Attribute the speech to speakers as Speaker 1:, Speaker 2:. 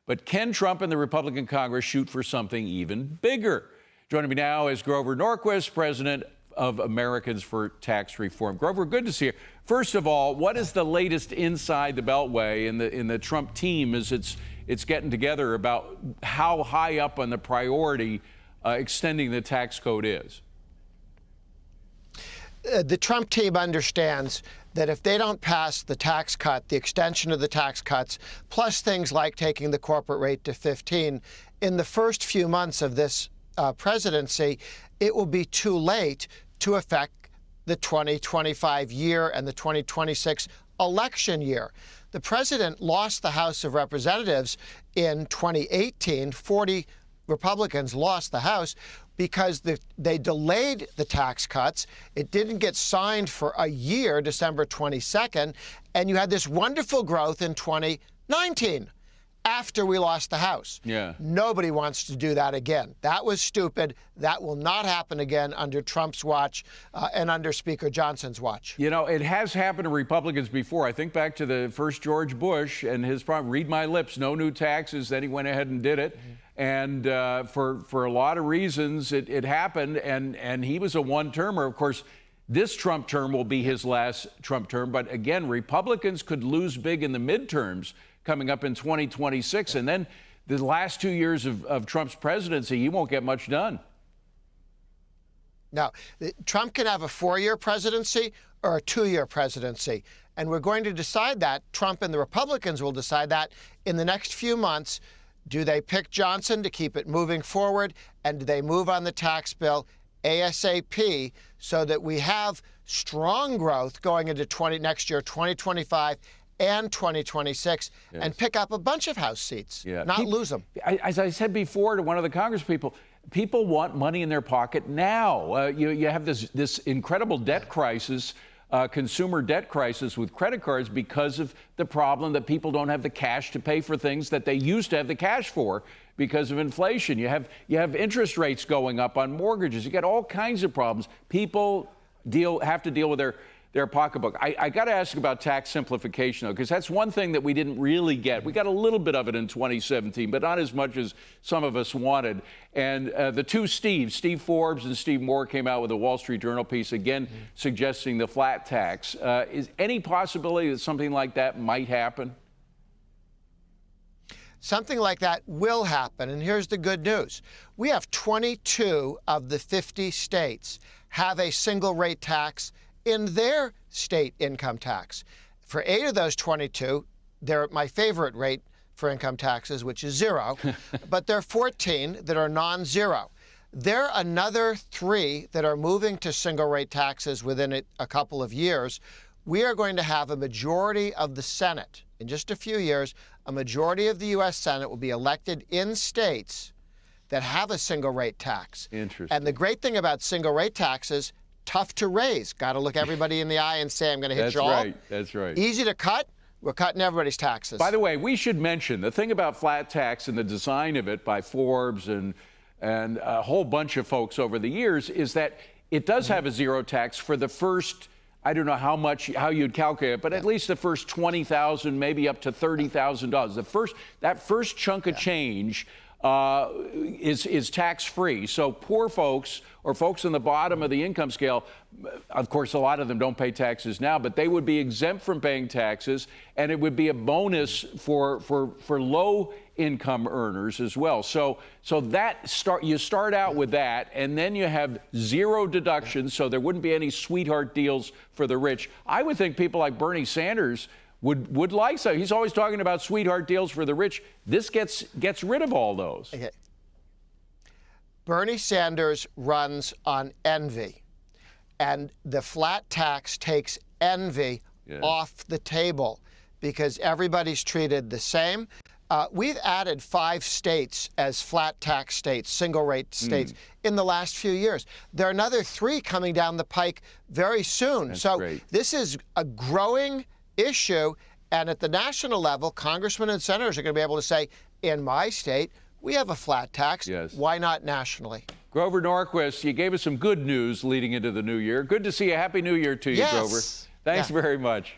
Speaker 1: But can Trump and the Republican Congress shoot for something even bigger? Joining me now is Grover Norquist, president of Americans for Tax Reform. Grover, good to see you. First of all, what is the latest inside the Beltway in the Trump team as it's getting together about how high up on the priority extending the tax code is?
Speaker 2: The Trump team understands that if they don't pass the tax cut, the extension of the tax cuts, plus things like taking the corporate rate to 15, in the first few months of this presidency, it will be too late to affect the 2025 year and the 2026 election year. The president lost the House of Representatives in 2018. 40 Republicans lost the House because they delayed the tax cuts. It didn't get signed for a year, December 22nd, and you had this wonderful growth in 2019 after we lost the House.
Speaker 1: Yeah.
Speaker 2: Nobody wants to do that again. That was stupid. That will not happen again under Trump's watch and under Speaker Johnson's watch.
Speaker 1: You know, it has happened to Republicans before. I think back to the first George Bush and his problem, read my lips, no new taxes. Then he went ahead and did it. And for a lot of reasons, it happened. And he was a one-termer. Of course, this Trump term will be his last Trump term. But again, Republicans could lose big in the midterms coming up in 2026. And then the last 2 years of Trump's presidency, he won't get much done.
Speaker 2: Now, Trump can have a 4-year presidency or a 2-year presidency. And we're going to decide that. Trump and the Republicans will decide that in the next few months. Do they pick Johnson to keep it moving forward? And do they move on the tax bill ASAP so that we have strong growth going into next year, 2025 and 2026,
Speaker 1: yes,
Speaker 2: and pick up a bunch of House seats, not lose them?
Speaker 1: As I said before to one of the Congress people want money in their pocket now. You have this incredible debt crisis, consumer debt crisis with credit cards because of the problem that people don't have the cash to pay for things that they used to have the cash for because of inflation. You have interest rates going up on mortgages. You got all kinds of problems. People have to deal with their pocketbook. I got to ask about tax simplification, though, because that's one thing that we didn't really get. We got a little bit of it in 2017, but not as much as some of us wanted. And the two Steves, Steve Forbes and Steve Moore, came out with a Wall Street Journal piece, again, suggesting the flat tax. Is any possibility that something like that might happen?
Speaker 2: Something like that will happen, and here's the good news. We have 22 of the 50 states have a single rate tax in their state income tax. For 8 of those 22, they're at my favorite rate for income taxes, which is 0, but there are 14 that are non-zero. There are another 3 that are moving to single rate taxes within a couple of years. We are going to have a majority of the Senate. In just a few years, a majority of the U.S. Senate will be elected in states that have a single rate tax.
Speaker 1: Interesting.
Speaker 2: And the great thing about single rate taxes, tough to raise. Got to look everybody in the eye and say, I'm going to hit you all.
Speaker 1: That's right. That's right.
Speaker 2: Easy to cut. We're cutting everybody's taxes.
Speaker 1: By the way, we should mention the thing about flat tax and the design of it by Forbes and a whole bunch of folks over the years is that it does have a zero tax for the first, I don't know how you'd calculate it, but at least the first $20,000, maybe up to $30,000. That first chunk of change is tax-free. So poor folks or folks on the bottom of the income scale, of course, a lot of them don't pay taxes now, but they would be exempt from paying taxes, and it would be a bonus for low-income earners as well. So you start out with that, and then you have zero deductions, so there wouldn't be any sweetheart deals for the rich. I would think people like Bernie Sanders would like so. He's always talking about sweetheart deals for the rich. This gets rid of all those.
Speaker 2: Okay. Bernie Sanders runs on envy, and the flat tax takes envy off the table because everybody's treated the same. We've added 5 states as flat tax states, single rate states, in the last few years. There are another 3 coming down the pike very soon.
Speaker 1: That's
Speaker 2: so
Speaker 1: great.
Speaker 2: This is a growing issue, and at the national level, congressmen and senators are going to be able to say, in my state, we have a flat tax.
Speaker 1: Yes.
Speaker 2: Why not nationally?
Speaker 1: Grover Norquist, you gave us some good news leading into the new year. Good to see you. Happy New Year to you,
Speaker 2: Yes.
Speaker 1: Grover. Thanks very much.